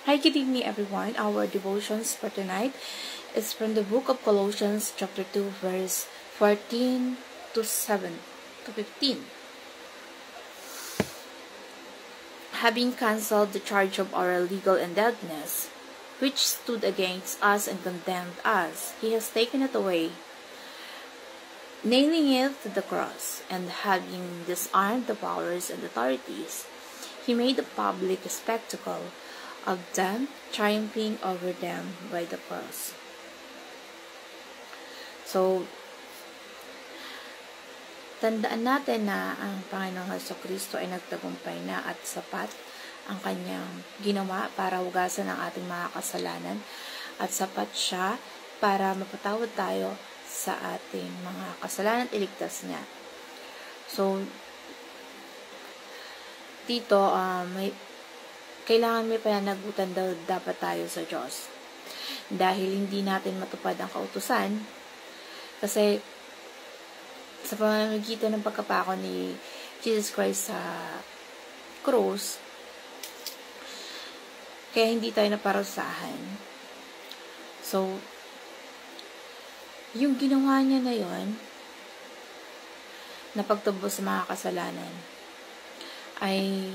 Hi, good evening everyone. Our devotions for tonight is from the book of Colossians chapter 2 verse 14 to 7 to 15. Having cancelled the charge of our legal indebtedness, which stood against us and condemned us, he has taken it away, nailing it to the cross, and having disarmed the powers and authorities, he made a public spectacle of them, triumphing over them by the cross. So, tandaan natin na ang Panginoong Jesucristo ay nagtagumpay na at sapat ang kanyang ginawa para hugasan ang ating mga kasalanan, at sapat siya para mapatawad tayo sa ating mga kasalanan at iligtas niya. So, dito, kailangan may pananagutan daw dapat tayo sa Diyos. Dahil hindi natin matupad ang kautusan, kasi sa pamamagitan ng pagkapako ni Jesus Christ sa krus, kaya hindi tayo naparusahan. So, yung ginawa niya na yon, na pagtubos sa mga kasalanan, ay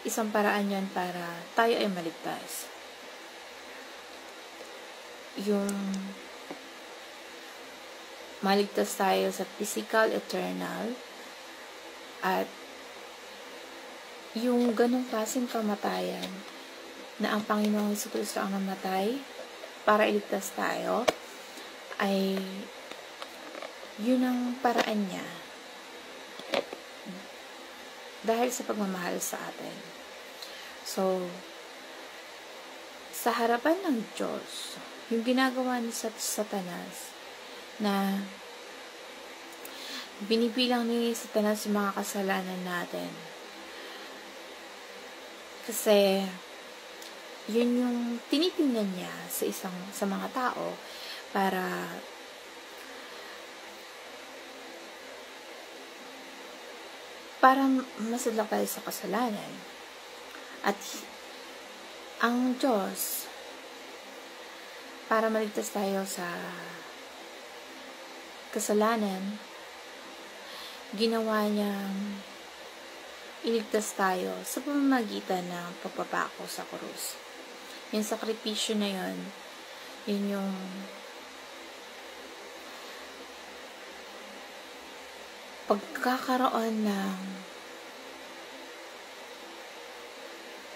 isang paraan yon para tayo ay maligtas. Yung maligtas tayo sa physical, eternal, at yung ganong klaseng kamatayan na ang Panginoong Jesucristo ang namatay para iligtas tayo, ay yun ang paraan niya dahil sa pagmamahal sa atin. So, sa harapan ng Diyos, yung ginagawa ni Satanas, na binibilang ni Satanas yung mga kasalanan natin. Kasi, yun yung tinitingnan niya sa mga tao para masadlak tayo sa kasalanan. At ang Diyos, para maligtas tayo sa kasalanan, ginawa niyang iligtas tayo sa pamamagitan ng pagpapako sa krus. Yung sakripisyo na yun, yun yung pagkakaroon ng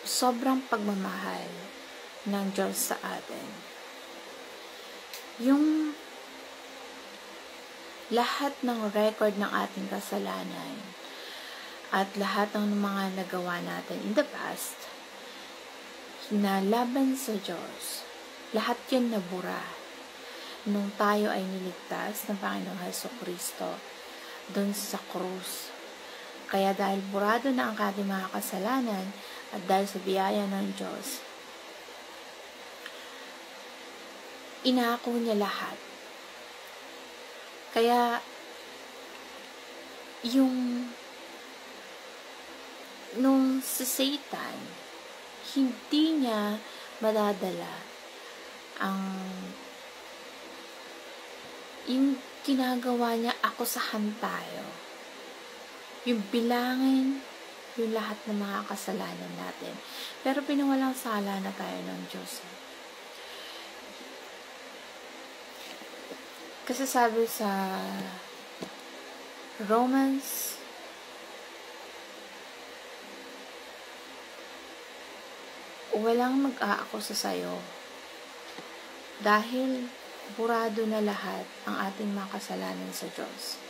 sobrang pagmamahal ng Diyos sa atin. Yung lahat ng record ng ating kasalanan at lahat ng mga nagawa natin in the past na laban sa Diyos, lahat yun nabura nung tayo ay niligtas ng Panginoong Jesucristo doon sa krus. Kaya dahil burado na ang ating mga kasalanan at dahil sa biyaya ng Diyos, inako niya lahat. Kaya, nung si Satan, hindi niya madadala yung ginagawa niya, akusahan tayo. Yung bilangin yung lahat ng mga kasalanan natin. Pero pinawalang sala na tayo ng Diyos. Kasi sabi sa Romans, walang mag-aakusa sa'yo dahil burado na lahat ang ating mga kasalanan sa Diyos.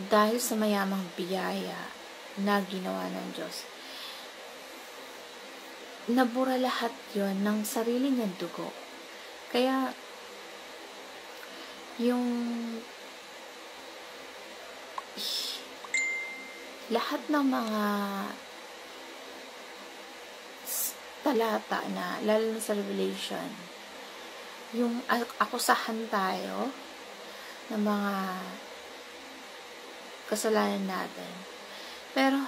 Dahil sa mayamang biyaya na ginawa ng Diyos, nabura lahat yon ng sarili niyang dugo. Kaya, yung lahat ng mga talata na, lalo na sa Revelation, yung akusahan tayo ng mga kasalanan natin. Pero,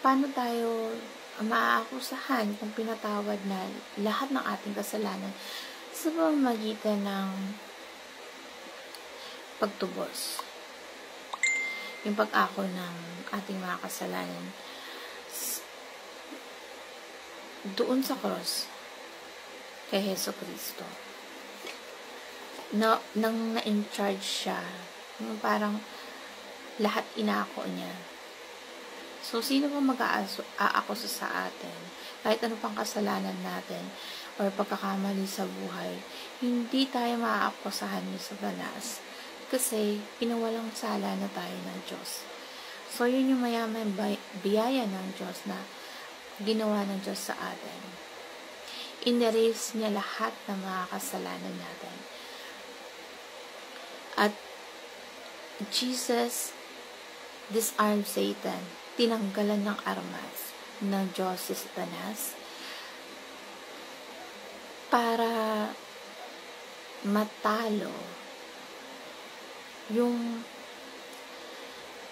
paano tayo maaakusahan kung pinatawad na lahat ng ating kasalanan sa pamamagitan ng pagtubos. Yung pag-ako ng ating mga kasalanan doon sa cross kay Hesus Kristo. Nang na-in charge siya, parang lahat inako niya. So, sino pa mag-aakusa sa atin? Kahit ano pang kasalanan natin or pagkakamali sa buhay, hindi tayo maaakusahan ni Satanas kasi pinawalang sala na tayo ng Diyos. So, yun yung mayaman biyaya ng Diyos na ginawa ng Diyos sa atin. In-erase niya lahat ng mga kasalanan natin. At Jesus disarmed Satan. Tinanggalan ng armas ng Diyos si Satanas para matalo yung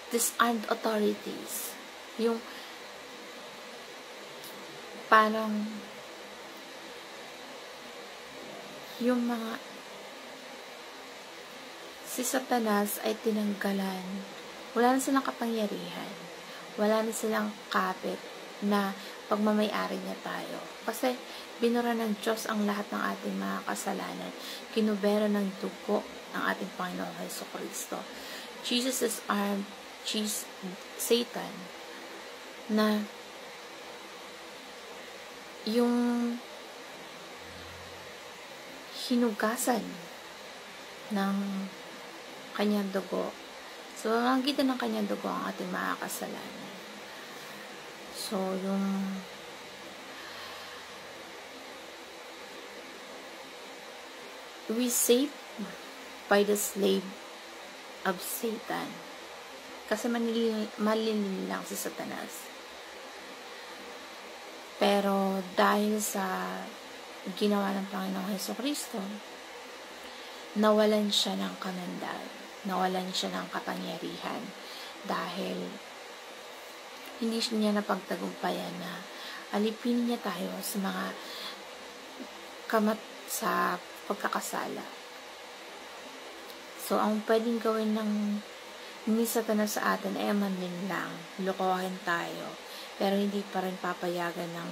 disarmed authorities, yung parang yung mga si Satanas ay tinanggalan. Wala na silang kapangyarihan. Wala na silang kapit na pagmamayari niya tayo. Kasi binura ng Diyos ang lahat ng ating mga kasalanan. Kinubera ng dugo ng ating Panginoong Hesus Kristo. Jesus is armed Satan na yung hinugasan ng kanyang dugo. So, magitan ng kanyang dugo ang ating mga kasalanan. So, we saved by the slave of Satan. Kasi malilin lang si Satanas. Pero, dahil sa ginawa ng Panginoong Hesus Kristo, nawalan siya ng kamandag. Nawalan siya ng kapangyarihan dahil hindi niya napagtagumpayan na alipin niya tayo sa mga sa pagkakasala. So, ang pwedeng gawin ni Satanas sa atin ay manlin lang, lokohin tayo, pero hindi pa rin papayagan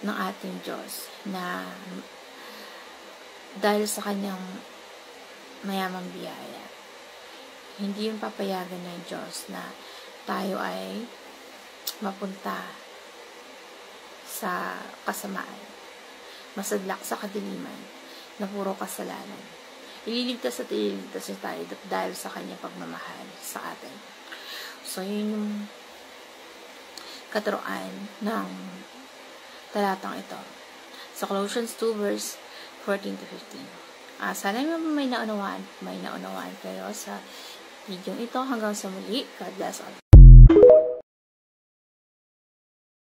ng ating Diyos na dahil sa kanyang mayamang biyaya. Hindi yung papayagan ng Diyos na tayo ay mapunta sa kasamaan, masadlak sa kadiliman na puro kasalanan. Ililigtas at ililigtas niya tayo dahil sa kanyang pagmamahal sa atin. So, yun yung katuruan ng talatang ito. Sa Colossians 2 verse 14 to 15. Sana may naunawaan kayo sa video ito. Hanggang sa muli. God bless all.